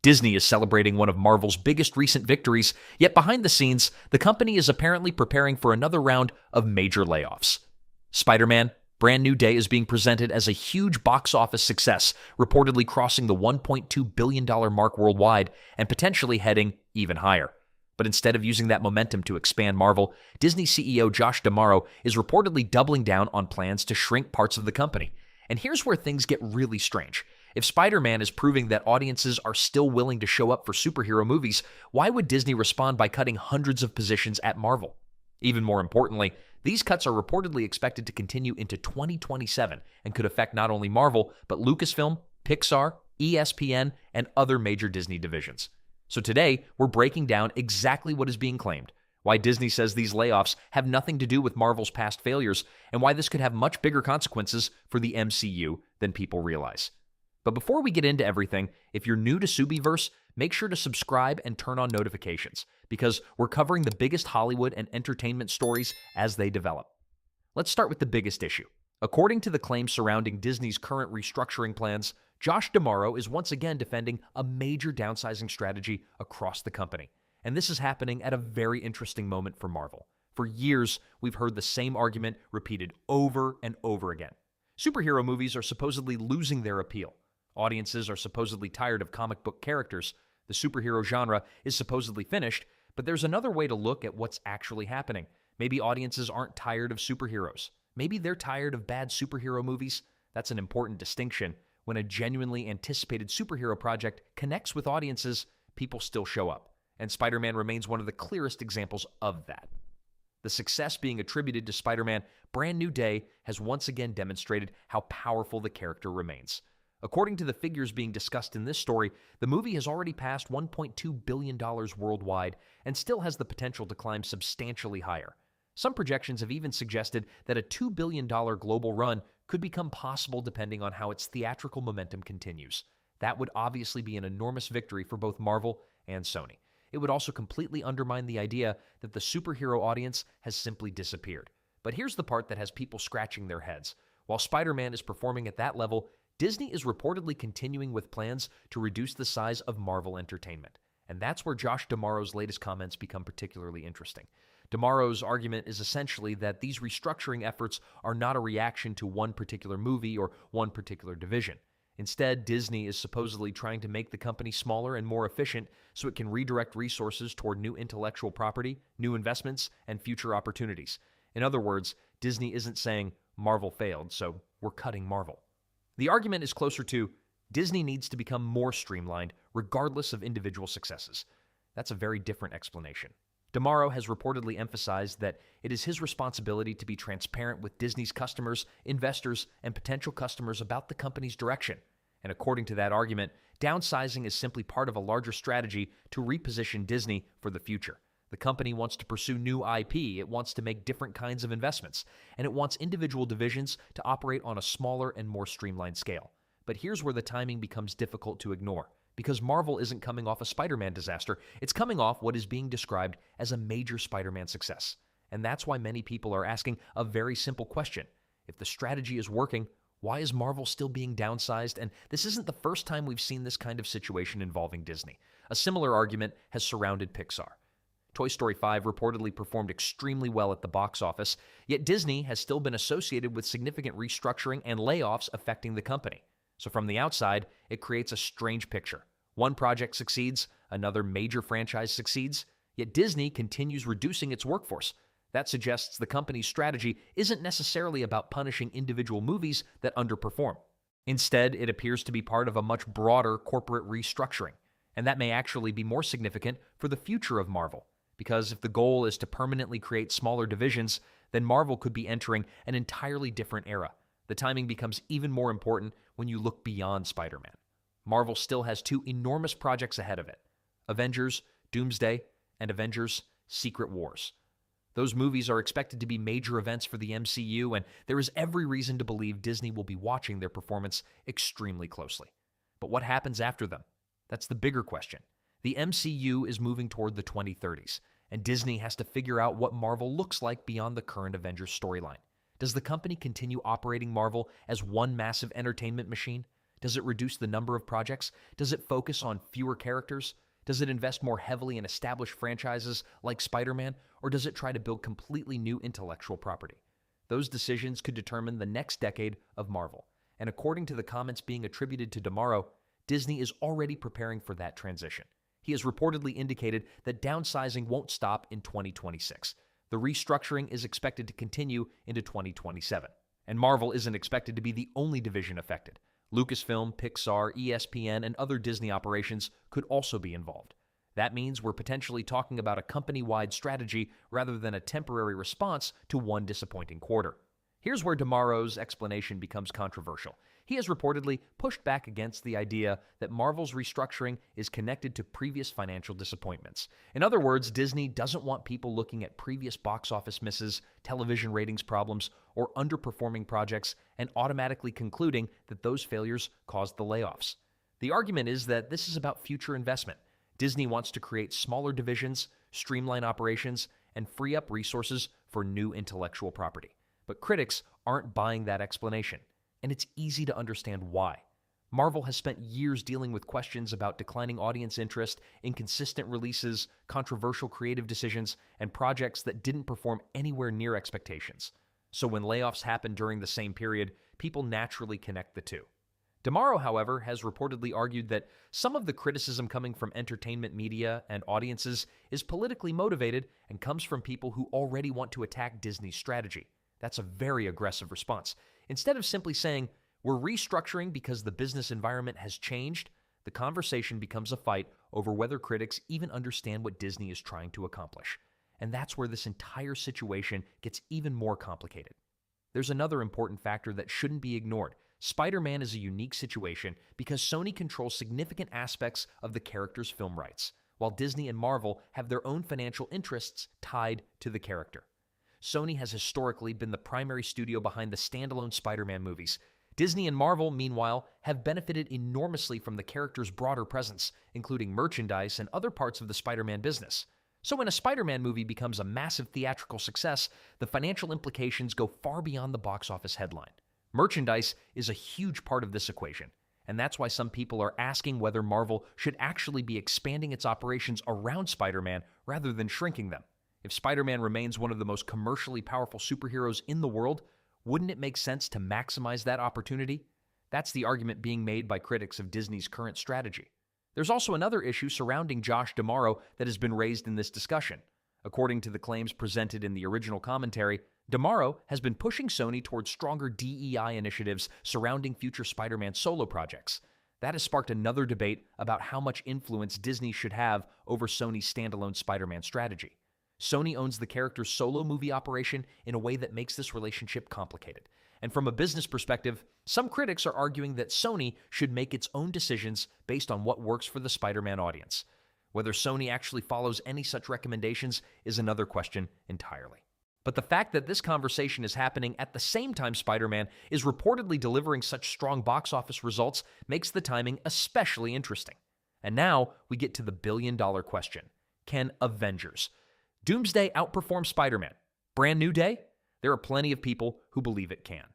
Disney is celebrating one of Marvel's biggest recent victories, yet behind the scenes, the company is apparently preparing for another round of major layoffs. Spider-Man: Brand New Day is being presented as a huge box office success, reportedly crossing the $1.2 billion mark worldwide and potentially heading even higher. But instead of using that momentum to expand Marvel, Disney CEO Josh D'Amaro is reportedly doubling down on plans to shrink parts of the company. And here's where things get really strange. If Spider-Man is proving that audiences are still willing to show up for superhero movies, why would Disney respond by cutting hundreds of positions at Marvel? Even more importantly, these cuts are reportedly expected to continue into 2027 and could affect not only Marvel, but Lucasfilm, Pixar, ESPN, and other major Disney divisions. So today, we're breaking down exactly what is being claimed, why Disney says these layoffs have nothing to do with Marvel's past failures, and why this could have much bigger consequences for the MCU than people realize. But before we get into everything, if you're new to SubiiVerse, make sure to subscribe and turn on notifications, because we're covering the biggest Hollywood and entertainment stories as they develop. Let's start with the biggest issue. According to the claims surrounding Disney's current restructuring plans, Josh D'Amaro is once again defending a major downsizing strategy across the company. And this is happening at a very interesting moment for Marvel. For years, we've heard the same argument repeated over and over again. Superhero movies are supposedly losing their appeal. Audiences are supposedly tired of comic book characters. The superhero genre is supposedly finished, but there's another way to look at what's actually happening. Maybe audiences aren't tired of superheroes. Maybe they're tired of bad superhero movies. That's an important distinction. When a genuinely anticipated superhero project connects with audiences, people still show up. And Spider-Man remains one of the clearest examples of that. The success being attributed to Spider-Man: Brand New Day has once again demonstrated how powerful the character remains. According to the figures being discussed in this story, the movie has already passed $1.2 billion worldwide and still has the potential to climb substantially higher. Some projections have even suggested that a $2 billion global run could become possible depending on how its theatrical momentum continues. That would obviously be an enormous victory for both Marvel and Sony. It would also completely undermine the idea that the superhero audience has simply disappeared. But here's the part that has people scratching their heads. While Spider-Man is performing at that level, Disney is reportedly continuing with plans to reduce the size of Marvel Entertainment. And that's where Josh D'Amaro's latest comments become particularly interesting. D'Amaro's argument is essentially that these restructuring efforts are not a reaction to one particular movie or one particular division. Instead, Disney is supposedly trying to make the company smaller and more efficient so it can redirect resources toward new intellectual property, new investments, and future opportunities. In other words, Disney isn't saying Marvel failed, so we're cutting Marvel. The argument is closer to Disney needs to become more streamlined regardless of individual successes. That's a very different explanation. D'Amaro has reportedly emphasized that it is his responsibility to be transparent with Disney's customers, investors, and potential customers about the company's direction. And according to that argument, downsizing is simply part of a larger strategy to reposition Disney for the future. The company wants to pursue new IP, it wants to make different kinds of investments, and it wants individual divisions to operate on a smaller and more streamlined scale. But here's where the timing becomes difficult to ignore. Because Marvel isn't coming off a Spider-Man disaster, it's coming off what is being described as a major Spider-Man success. And that's why many people are asking a very simple question. If the strategy is working, why is Marvel still being downsized? And this isn't the first time we've seen this kind of situation involving Disney. A similar argument has surrounded Pixar. Toy Story 5 reportedly performed extremely well at the box office, yet Disney has still been associated with significant restructuring and layoffs affecting the company. So from the outside, it creates a strange picture. One project succeeds, another major franchise succeeds, yet Disney continues reducing its workforce. That suggests the company's strategy isn't necessarily about punishing individual movies that underperform. Instead, it appears to be part of a much broader corporate restructuring. And that may actually be more significant for the future of Marvel. Because if the goal is to permanently create smaller divisions, then Marvel could be entering an entirely different era. The timing becomes even more important when you look beyond Spider-Man. Marvel still has two enormous projects ahead of it: Avengers: Doomsday and Avengers: Secret Wars. Those movies are expected to be major events for the MCU, and there is every reason to believe Disney will be watching their performance extremely closely. But what happens after them? That's the bigger question. The MCU is moving toward the 2030s, and Disney has to figure out what Marvel looks like beyond the current Avengers storyline. Does the company continue operating Marvel as one massive entertainment machine? Does it reduce the number of projects? Does it focus on fewer characters? Does it invest more heavily in established franchises like Spider-Man, or does it try to build completely new intellectual property? Those decisions could determine the next decade of Marvel. And according to the comments being attributed to Damaro, Disney is already preparing for that transition. He has reportedly indicated that downsizing won't stop in 2026. The restructuring is expected to continue into 2027. And Marvel isn't expected to be the only division affected. Lucasfilm, Pixar, ESPN, and other Disney operations could also be involved. That means we're potentially talking about a company-wide strategy rather than a temporary response to one disappointing quarter. Here's where Damaro's explanation becomes controversial. He has reportedly pushed back against the idea that Marvel's restructuring is connected to previous financial disappointments. In other words, Disney doesn't want people looking at previous box office misses, television ratings problems, or underperforming projects and automatically concluding that those failures caused the layoffs. The argument is that this is about future investment. Disney wants to create smaller divisions, streamline operations, and free up resources for new intellectual property. But critics aren't buying that explanation, and it's easy to understand why. Marvel has spent years dealing with questions about declining audience interest, inconsistent releases, controversial creative decisions, and projects that didn't perform anywhere near expectations. So when layoffs happen during the same period, people naturally connect the two. Damaro, however, has reportedly argued that some of the criticism coming from entertainment media and audiences is politically motivated and comes from people who already want to attack Disney's strategy. That's a very aggressive response. Instead of simply saying, we're restructuring because the business environment has changed, the conversation becomes a fight over whether critics even understand what Disney is trying to accomplish. And that's where this entire situation gets even more complicated. There's another important factor that shouldn't be ignored. Spider-Man is a unique situation because Sony controls significant aspects of the character's film rights, while Disney and Marvel have their own financial interests tied to the character. Sony has historically been the primary studio behind the standalone Spider-Man movies. Disney and Marvel, meanwhile, have benefited enormously from the character's broader presence, including merchandise and other parts of the Spider-Man business. So when a Spider-Man movie becomes a massive theatrical success, the financial implications go far beyond the box office headline. Merchandise is a huge part of this equation, and that's why some people are asking whether Marvel should actually be expanding its operations around Spider-Man rather than shrinking them. If Spider-Man remains one of the most commercially powerful superheroes in the world, wouldn't it make sense to maximize that opportunity? That's the argument being made by critics of Disney's current strategy. There's also another issue surrounding Josh Damaro that has been raised in this discussion. According to the claims presented in the original commentary, Damaro has been pushing Sony towards stronger DEI initiatives surrounding future Spider-Man solo projects. That has sparked another debate about how much influence Disney should have over Sony's standalone Spider-Man strategy. Sony owns the character's solo movie operation in a way that makes this relationship complicated. And from a business perspective, some critics are arguing that Sony should make its own decisions based on what works for the Spider-Man audience. Whether Sony actually follows any such recommendations is another question entirely. But the fact that this conversation is happening at the same time Spider-Man is reportedly delivering such strong box office results makes the timing especially interesting. And now we get to the billion-dollar question. Can Avengers Doomsday outperform Spider-Man? Brand new day? There are plenty of people who believe it can.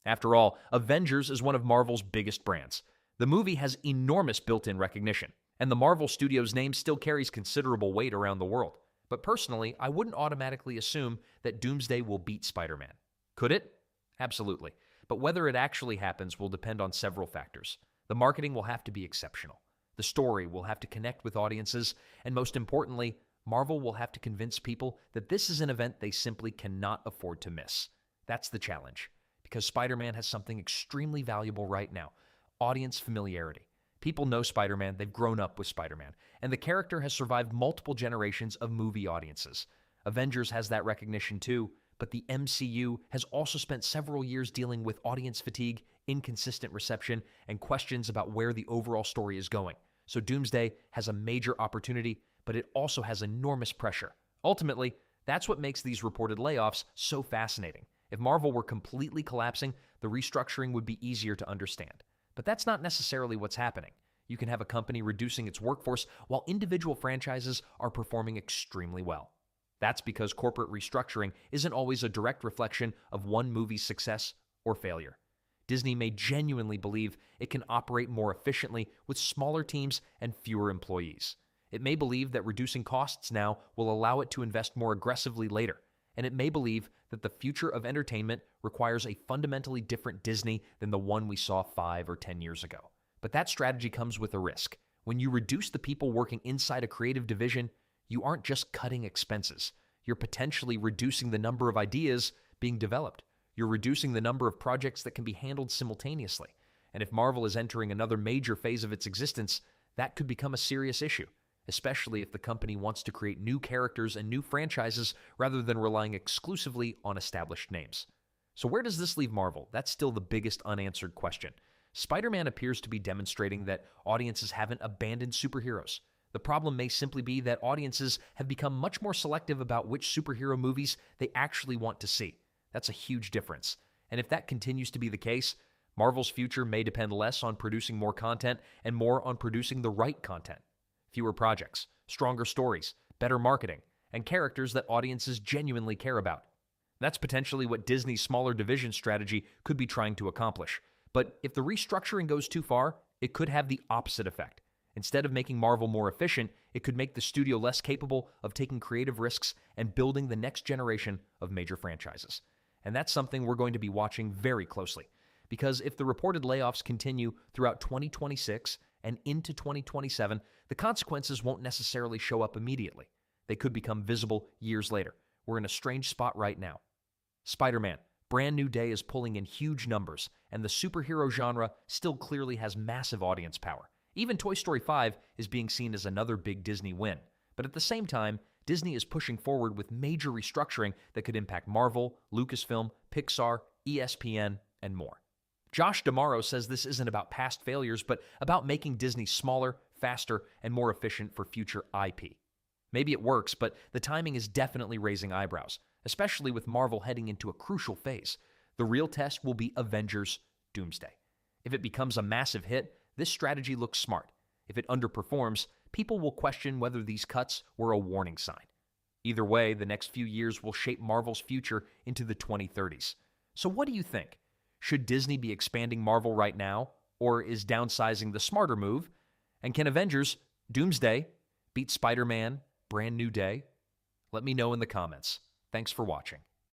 After all, Avengers is one of Marvel's biggest brands. The movie has enormous built-in recognition, and the Marvel Studios name still carries considerable weight around the world. But personally, I wouldn't automatically assume that Doomsday will beat Spider-Man. Could it? Absolutely. But whether it actually happens will depend on several factors. The marketing will have to be exceptional. The story will have to connect with audiences, and most importantly, Marvel will have to convince people that this is an event they simply cannot afford to miss. That's the challenge, because Spider-Man has something extremely valuable right now: audience familiarity. People know Spider-Man, they've grown up with Spider-Man, and the character has survived multiple generations of movie audiences. Avengers has that recognition too, but the MCU has also spent several years dealing with audience fatigue, inconsistent reception, and questions about where the overall story is going. So Doomsday has a major opportunity, but it also has enormous pressure. Ultimately, that's what makes these reported layoffs so fascinating. If Marvel were completely collapsing, the restructuring would be easier to understand. But that's not necessarily what's happening. You can have a company reducing its workforce while individual franchises are performing extremely well. That's because corporate restructuring isn't always a direct reflection of one movie's success or failure. Disney may genuinely believe it can operate more efficiently with smaller teams and fewer employees. It may believe that reducing costs now will allow it to invest more aggressively later. And it may believe that the future of entertainment requires a fundamentally different Disney than the one we saw 5 or 10 years ago. But that strategy comes with a risk. When you reduce the people working inside a creative division, you aren't just cutting expenses. You're potentially reducing the number of ideas being developed. You're reducing the number of projects that can be handled simultaneously. And if Marvel is entering another major phase of its existence, that could become a serious issue, especially if the company wants to create new characters and new franchises rather than relying exclusively on established names. So where does this leave Marvel? That's still the biggest unanswered question. Spider-Man appears to be demonstrating that audiences haven't abandoned superheroes. The problem may simply be that audiences have become much more selective about which superhero movies they actually want to see. That's a huge difference. And if that continues to be the case, Marvel's future may depend less on producing more content and more on producing the right content. Fewer projects, stronger stories, better marketing, and characters that audiences genuinely care about. That's potentially what Disney's smaller division strategy could be trying to accomplish. But if the restructuring goes too far, it could have the opposite effect. Instead of making Marvel more efficient, it could make the studio less capable of taking creative risks and building the next generation of major franchises. And that's something we're going to be watching very closely. Because if the reported layoffs continue throughout 2026 and into 2027, the consequences won't necessarily show up immediately. They could become visible years later. We're in a strange spot right now. Spider-Man, Brand New Day is pulling in huge numbers, and the superhero genre still clearly has massive audience power. Even Toy Story 5 is being seen as another big Disney win. But at the same time, Disney is pushing forward with major restructuring that could impact Marvel, Lucasfilm, Pixar, ESPN, and more. Josh D'Amaro says this isn't about past failures, but about making Disney smaller, faster, and more efficient for future IP. Maybe it works, but the timing is definitely raising eyebrows, especially with Marvel heading into a crucial phase. The real test will be Avengers Doomsday. If it becomes a massive hit, this strategy looks smart. If it underperforms, people will question whether these cuts were a warning sign. Either way, the next few years will shape Marvel's future into the 2030s. So what do you think? Should Disney be expanding Marvel right now, or is downsizing the smarter move? And can Avengers Doomsday beat Spider-Man Brand New Day? Let me know in the comments. Thanks for watching.